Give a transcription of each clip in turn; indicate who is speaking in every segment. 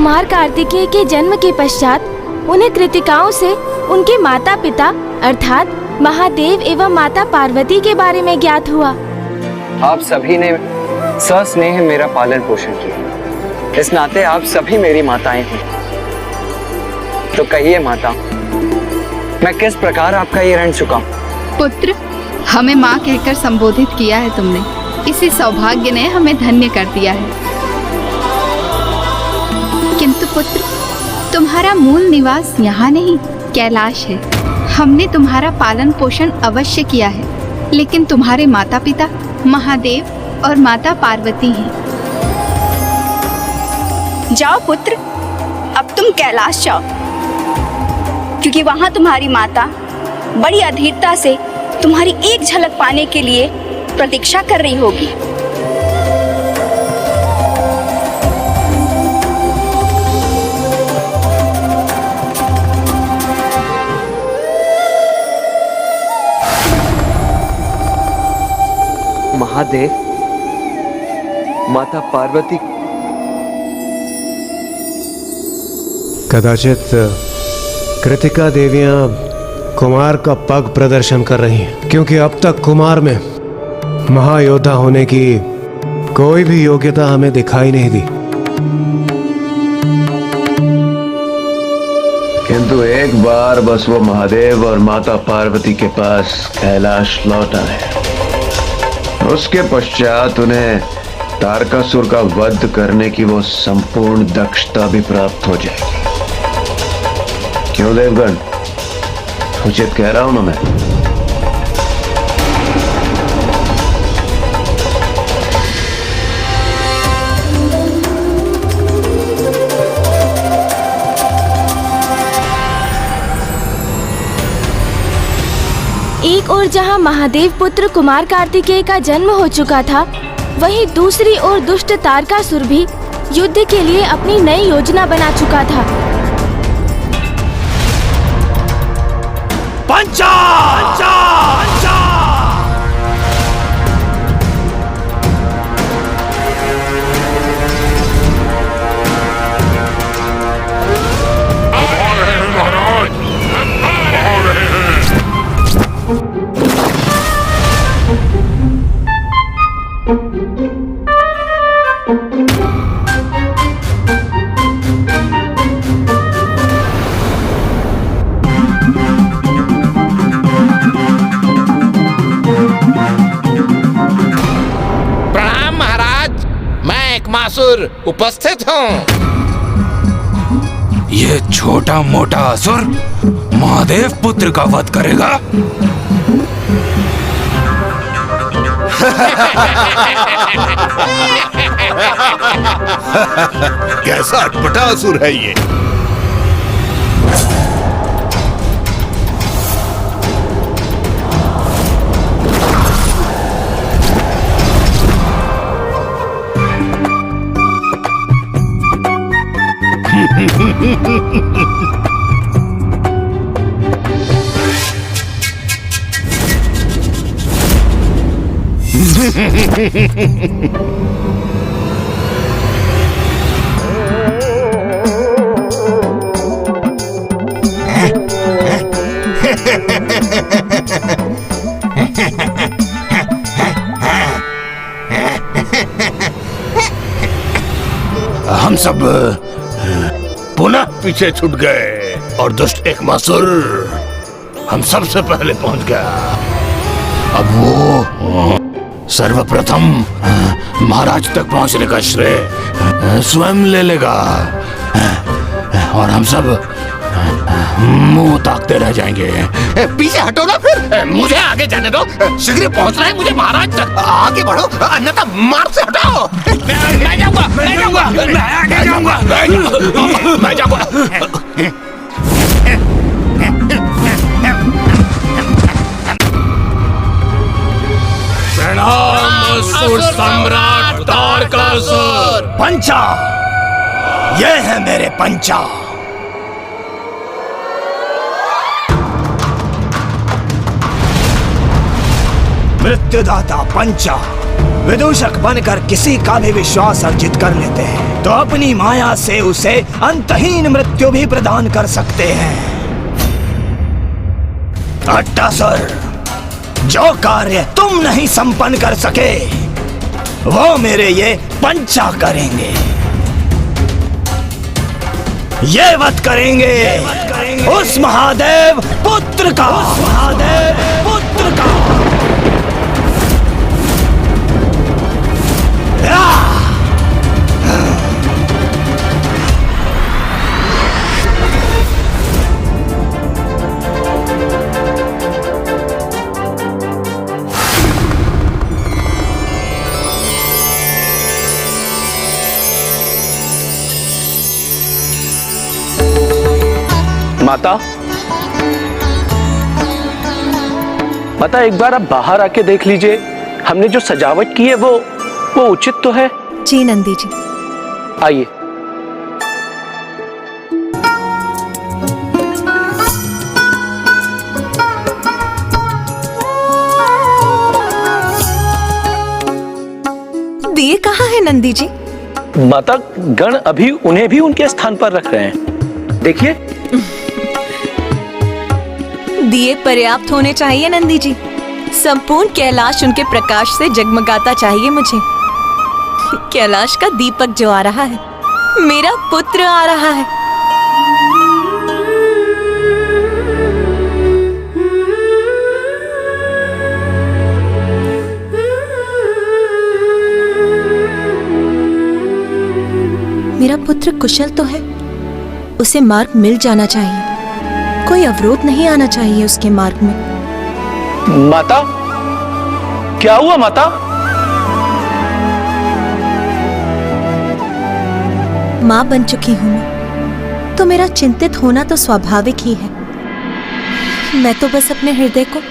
Speaker 1: कुमार कार्तिकेय के जन्म के पश्चात उन्हें कृतिकाओं से उनके माता पिता अर्थात महादेव एवं माता पार्वती के बारे में ज्ञात हुआ।
Speaker 2: आप सभी ने सस्नेह मेरा पालन पोषण किया, इस नाते आप सभी मेरी माताएं हैं। तो कहिए माता, मैं किस प्रकार आपका ये ऋण चुकाऊं?
Speaker 3: पुत्र, हमें माँ कहकर संबोधित किया है तुमने, इसी सौभाग्य ने हमें धन्य कर दिया है। किंतु पुत्र, तुम्हारा मूल निवास यहाँ नहीं कैलाश है। हमने तुम्हारा पालन पोषण अवश्य किया है, लेकिन तुम्हारे माता पिता महादेव और माता पार्वती हैं।
Speaker 4: जाओ पुत्र, अब तुम कैलाश जाओ, क्योंकि वहाँ तुम्हारी माता बड़ी अधीरता से तुम्हारी एक झलक पाने के लिए प्रतीक्षा कर रही होगी।
Speaker 2: महादेव, माता पार्वती,
Speaker 5: कदाचित कृतिका देवियां कुमार का पग प्रदर्शन कर रही हैं, क्योंकि अब तक कुमार में महायोद्धा होने की कोई भी योग्यता हमें दिखाई नहीं दी।
Speaker 6: किंतु एक बार बस वो महादेव और माता पार्वती के पास कैलाश लौट आए, उसके पश्चात उन्हें तारकासुर का वध करने की वो संपूर्ण दक्षता भी प्राप्त हो जाएगी। क्यों देवगण, उचित कह रहा हूं ना मैं?
Speaker 1: एक ओर जहां महादेव पुत्र कुमार कार्तिकेय का जन्म हो चुका था, वहीं दूसरी ओर दुष्ट तारकासुर भी युद्ध के लिए अपनी नई योजना बना चुका था।
Speaker 7: पंचा! पंचा! पंचा!
Speaker 8: असुर उपस्थित हूँ।
Speaker 7: ये छोटा मोटा असुर महादेव पुत्र का वध करेगा?
Speaker 9: कैसा अटपटा असुर है ये? हम सब पुनः पीछे छूट गए और दुष्ट एकमासुर हम सबसे पहले पहुंच गया। अब वो सर्वप्रथम महाराज तक पहुंचने का श्रेय स्वयं ले लेगा और हम सब मुंह ताकते रह जाएंगे।
Speaker 8: पीछे हटो ना, फिर मुझे आगे जाने दो। शीघ्र पहुंचना है मुझे महाराज तक। आगे बढ़ो, अन्यथा मार्ग से हटाओ। मैं जाऊंगा, मैं जाऊंगा, मैं आगे जाऊंगा, मैं जाऊंगा।
Speaker 7: प्रणाम असुर सम्राट तारकासुर।
Speaker 9: पंचा, ये है मेरे पंचा। मृत्युदाता पंचा विदूषक बनकर किसी का भी विश्वास अर्जित कर लेते हैं। तो अपनी माया से उसे अंतहीन मृत्यु भी प्रदान कर सकते हैं। अट्टासुर, जो कार्य तुम नहीं संपन्न कर सके वो मेरे ये पंचा करेंगे। ये वध करेंगे उस महादेव पुत्र का, महादेव पुत्र का।
Speaker 2: माता, माता एक बार आप बाहर आके देख लीजिए, हमने जो सजावट की है वो उचित तो है?
Speaker 10: जी नंदी जी।
Speaker 2: आइए।
Speaker 10: दिए कहाँ है नंदी जी?
Speaker 2: माता, गण अभी उन्हें भी उनके स्थान पर रख रहे हैं, देखिए।
Speaker 10: दिए पर्याप्त होने चाहिए नंदी जी। संपूर्ण कैलाश उनके प्रकाश से जगमगाता चाहिए मुझे। कैलाश का दीपक जो आ रहा है, मेरा पुत्र आ रहा है। मेरा पुत्र कुशल तो है, उसे मार्ग मिल जाना चाहिए, कोई अवरोध नहीं आना चाहिए उसके मार्ग में।
Speaker 2: माता, क्या हुआ माता?
Speaker 10: मां बन चुकी हूं मैं, तो मेरा चिंतित होना तो स्वाभाविक ही है। मैं तो बस अपने हृदय को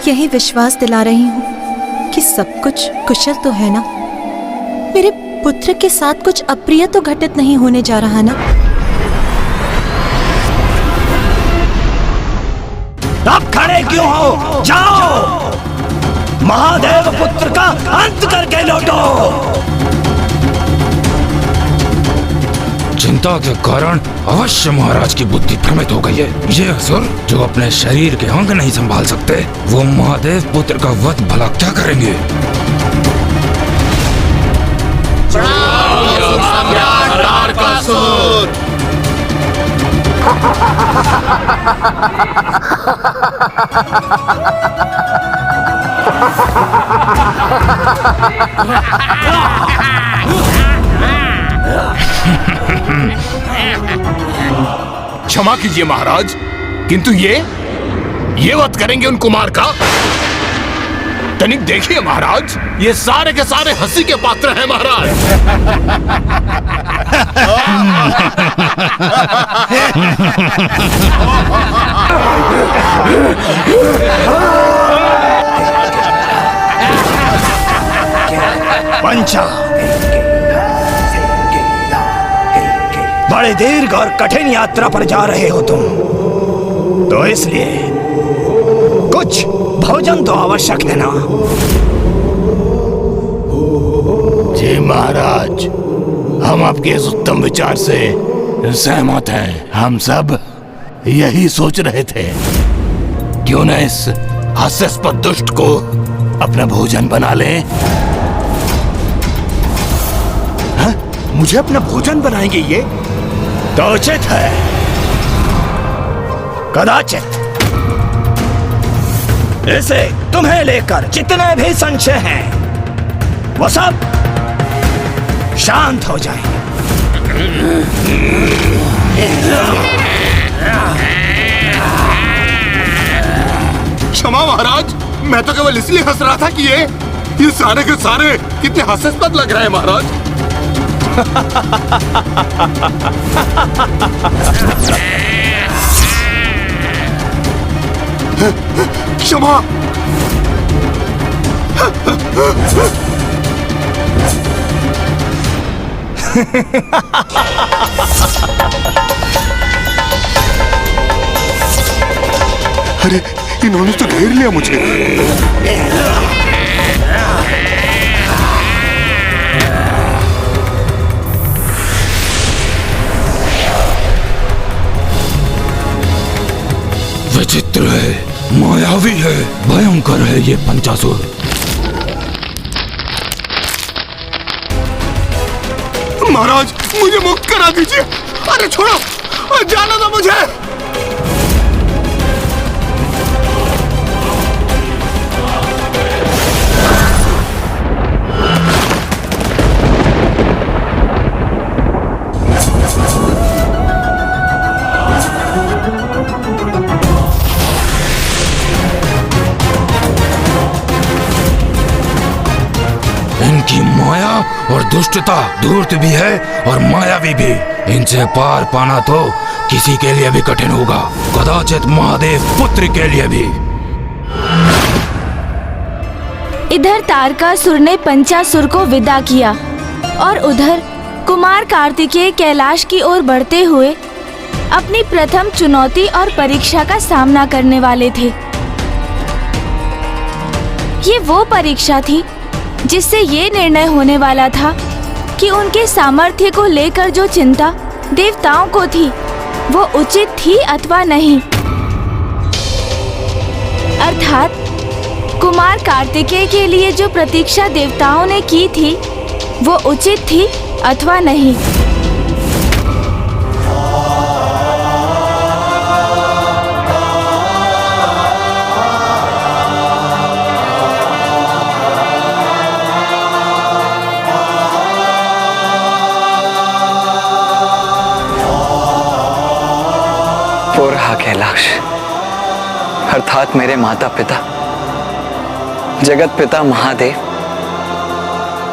Speaker 10: यही विश्वास दिला रही हूं कि सब कुछ कुशल तो है ना। मेरे पुत्र के साथ कुछ अप्रिय तो घटित नहीं होने जा रहा ना।
Speaker 9: अब खड़े क्यों हो? जाओ, महादेव पुत्र का अंत करके लौटो।
Speaker 7: चिंता के कारण अवश्य महाराज की बुद्धि भ्रमित हो गई है। ये असुर जो अपने शरीर के अंग नहीं संभाल सकते, वो महादेव पुत्र का वध भला क्या करेंगे?
Speaker 8: क्षमा कीजिए महाराज, किंतु ये वध करेंगे उन कुमार का? तनिक देखिए महाराज, ये सारे के सारे हंसी के पात्र हैं महाराज।
Speaker 9: पंचा, बड़े दीर्घ और कठिन यात्रा पर जा रहे हो तुम, तो इसलिए कुछ भोजन तो आवश्यक है ना?
Speaker 8: जी महाराज, हम आपके इस उत्तम विचार से सहमत हैं। हम सब यही सोच रहे थे, क्यों न इस हास्यास्पद दुष्ट को अपना भोजन बना लें। हाँ? मुझे अपना भोजन बनाएंगे ये?
Speaker 9: तो उचित है। कदाचित इसे तुम्हें लेकर जितने भी संशय हैं, वो सब शांत हो जाएंगे।
Speaker 8: क्षमा महाराज, मैं तो केवल इसलिए हंस रहा था कि ये सारे के सारे कितने हास्यास्पद लग रहे हैं महाराज। क्षमा। अरे, इन्होंने तो घेर लिया मुझे।
Speaker 7: विचित्र है, मायावी है, भयंकर है ये पंचासुर।
Speaker 8: महाराज मुझे मुक्त करा दीजिए। अरे छोड़ो, जाने दो मुझे।
Speaker 7: इनकी माया और दुष्टता धूर्त भी है और मायावी भी। इनसे पार पाना तो किसी के लिए भी कठिन होगा, कदाचित महादेव पुत्र के लिए भी।
Speaker 1: इधर तारकासुर ने पंचासुर को विदा किया और उधर कुमार कार्तिकेय कैलाश की ओर बढ़ते हुए अपनी प्रथम चुनौती और परीक्षा का सामना करने वाले थे। ये वो परीक्षा थी जिससे ये निर्णय होने वाला था कि उनके सामर्थ्य को लेकर जो चिंता देवताओं को थी वो उचित थी अथवा नहीं। अर्थात कुमार कार्तिकेय के लिए जो प्रतीक्षा देवताओं ने की थी वो उचित थी अथवा नहीं।
Speaker 2: वो रहा कैलाश, अर्थात मेरे माता पिता, जगत पिता महादेव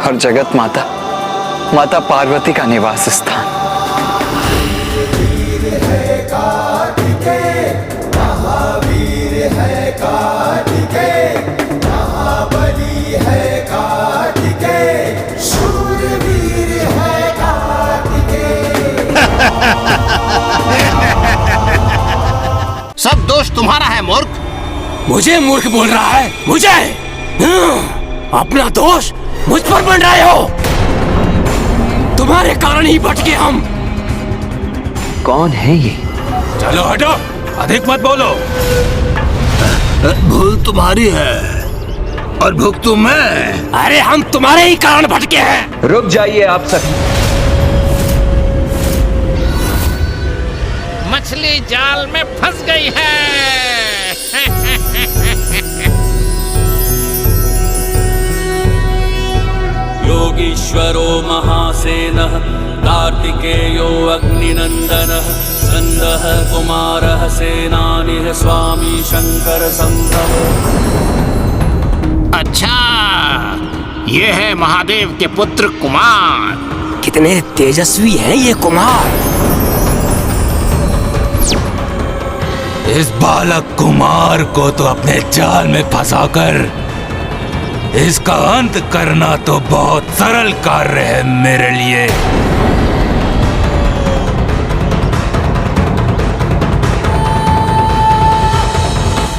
Speaker 2: और जगत माता माता पार्वती का निवास स्थान।
Speaker 8: सब दोष तुम्हारा है मूर्ख।
Speaker 9: मुझे मूर्ख बोल रहा है? मुझे? अपना दोष मुझ पर बन रहे हो। तुम्हारे कारण ही भटके हम।
Speaker 2: कौन है ये?
Speaker 9: चलो हटो, अधिक मत बोलो।
Speaker 8: भूल तुम्हारी है और भुगतू मैं।
Speaker 9: अरे हम तुम्हारे ही कारण भटके हैं।
Speaker 2: रुक जाइए आप सभी।
Speaker 11: मछली जाल में फंस गई है।
Speaker 12: योगीश्वरो महासेनः कार्तिकेयो अग्निनन्दनः स्कन्दः कुमारः सेनानिः स्वामी शंकर संभव।
Speaker 8: अच्छा, ये है महादेव के पुत्र कुमार।
Speaker 9: कितने तेजस्वी हैं ये कुमार।
Speaker 7: इस बालक कुमार को तो अपने जाल में फंसाकर इसका अंत करना तो बहुत सरल कार्य है मेरे लिए।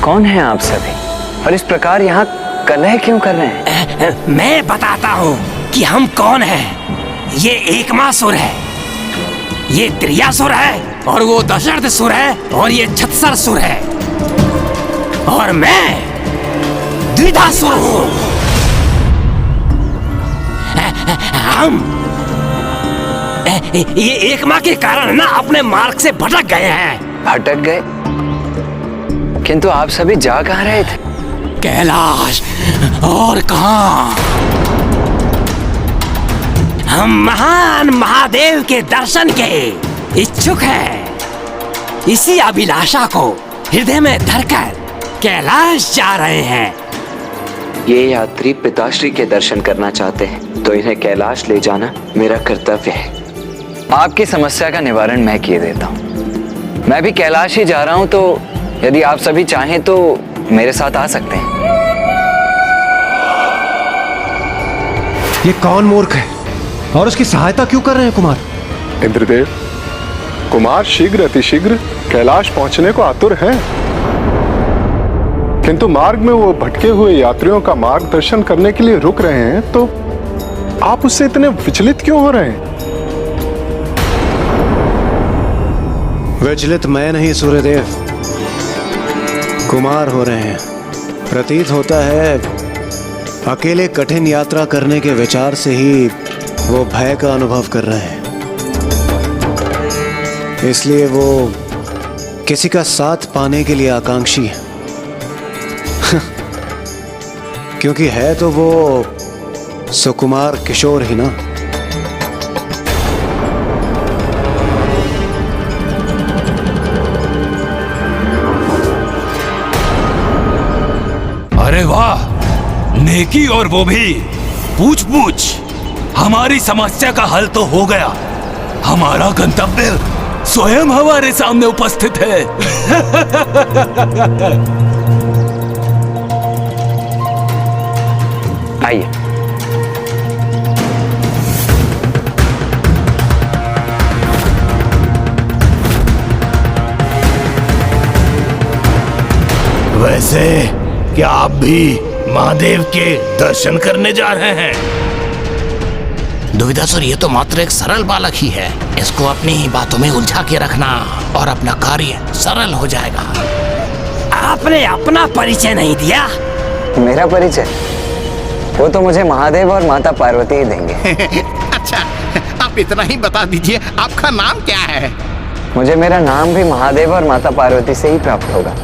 Speaker 2: कौन है आप सभी और इस प्रकार यहाँ कलह क्यों कर रहे हैं?
Speaker 9: मैं बताता हूँ कि हम कौन हैं। ये एकमासुर है, ये त्रियासुर है और वो दशरथसुर है और ये छत्सरसुर है और मैं द्विधासुर हूँ। हम ये एक माँ के कारण ना अपने मार्ग से भटक गए हैं।
Speaker 2: भटक गए? किंतु आप सभी जा कहाँ रहे थे?
Speaker 9: कैलाश और कहाँ। हम महान महादेव के दर्शन के इच्छुक हैं। इसी अभिलाषा को हृदय में धरकर कैलाश जा रहे हैं।
Speaker 2: ये यात्री पिताश्री के दर्शन करना चाहते हैं तो इन्हें कैलाश ले जाना मेरा कर्तव्य है। आपकी समस्या का निवारण मैं किए देता हूँ। मैं भी कैलाश ही जा रहा हूँ, तो यदि आप सभी चाहें तो मेरे साथ आ सकते हैं।
Speaker 5: ये कौन मूर्ख है और उसकी सहायता क्यों कर रहे हैं कुमार?
Speaker 13: इंद्रदेव, कुमार शीघ्र अतिशीघ्र कैलाश पहुंचने को आतुर हैं, किंतु मार्ग में वो भटके हुए यात्रियों का मार्गदर्शन करने के लिए रुक रहे हैं, तो आप उससे इतने विचलित क्यों हो रहे हैं?
Speaker 5: विचलित मैं नहीं सूर्यदेव, कुमार हो रहे हैं। प्रतीत होता है अकेले कठिन यात्रा करने के विचार से ही वो भय का अनुभव कर रहे हैं, इसलिए वो किसी का साथ पाने के लिए आकांक्षी है। क्योंकि है तो वो सुकुमार किशोर ही ना।
Speaker 7: अरे वाह, नेकी और वो भी पूछ पूछ। हमारी समस्या का हल तो हो गया। हमारा गंतव्य स्वयं हमारे सामने उपस्थित है।
Speaker 2: आइए।
Speaker 8: वैसे क्या आप भी महादेव के दर्शन करने जा रहे हैं? दुविधासुर, ये तो मात्र एक सरल बालक ही है। इसको अपनी ही बातों में उलझा के रखना और अपना कार्य सरल हो जाएगा।
Speaker 9: आपने अपना परिचय नहीं दिया।
Speaker 2: मेरा परिचय वो तो मुझे महादेव और माता पार्वती ही देंगे।
Speaker 8: अच्छा, आप इतना ही बता दीजिए, आपका नाम क्या है?
Speaker 2: मुझे मेरा नाम भी महादेव और माता पार्वती से ही प्राप्त होगा।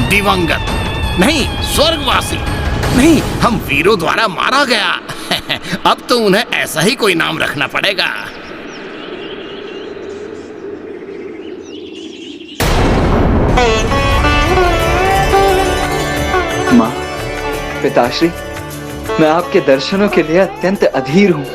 Speaker 8: दिवंगत नहीं, स्वर्गवासी नहीं, हम वीरों द्वारा मारा गया। अब तो उन्हें ऐसा ही कोई नाम रखना पड़ेगा।
Speaker 2: माँ, पिताश्री, मैं आपके दर्शनों के लिए अत्यंत अधीर हूँ।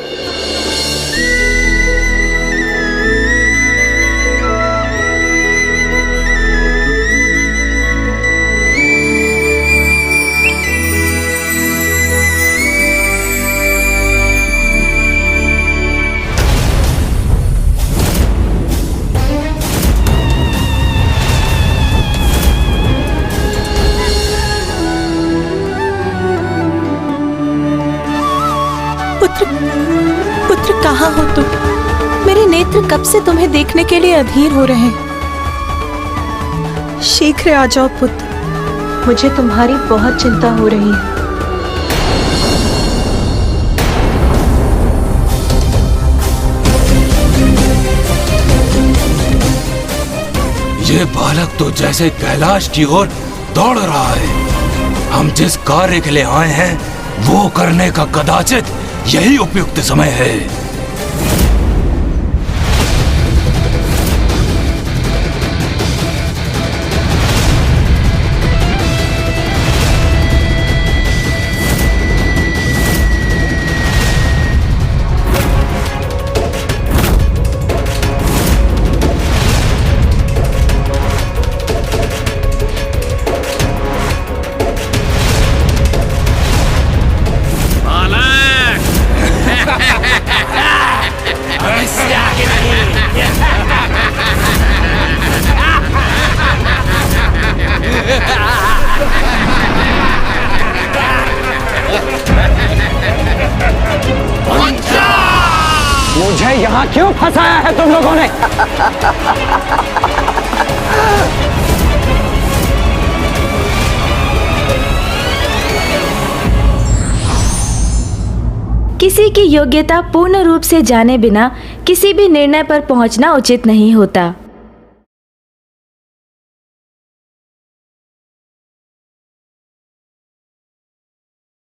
Speaker 10: पुत्र कहाँ हो तुम? मेरे नेत्र कब से तुम्हें देखने के लिए अधीर हो रहे हैं। शीघ्र आ जाओ पुत्र, मुझे तुम्हारी बहुत चिंता हो रही है।
Speaker 7: ये बालक तो जैसे कैलाश की ओर दौड़ रहा है। हम जिस कार्य के लिए आए हैं वो करने का कदाचित यही उपयुक्त समय है।
Speaker 2: मुझे यहाँ क्यों फंसाया है तुम लोगों ने?
Speaker 1: किसी की योग्यता पूर्ण रूप से जाने बिना किसी भी निर्णय पर पहुंचना उचित नहीं होता।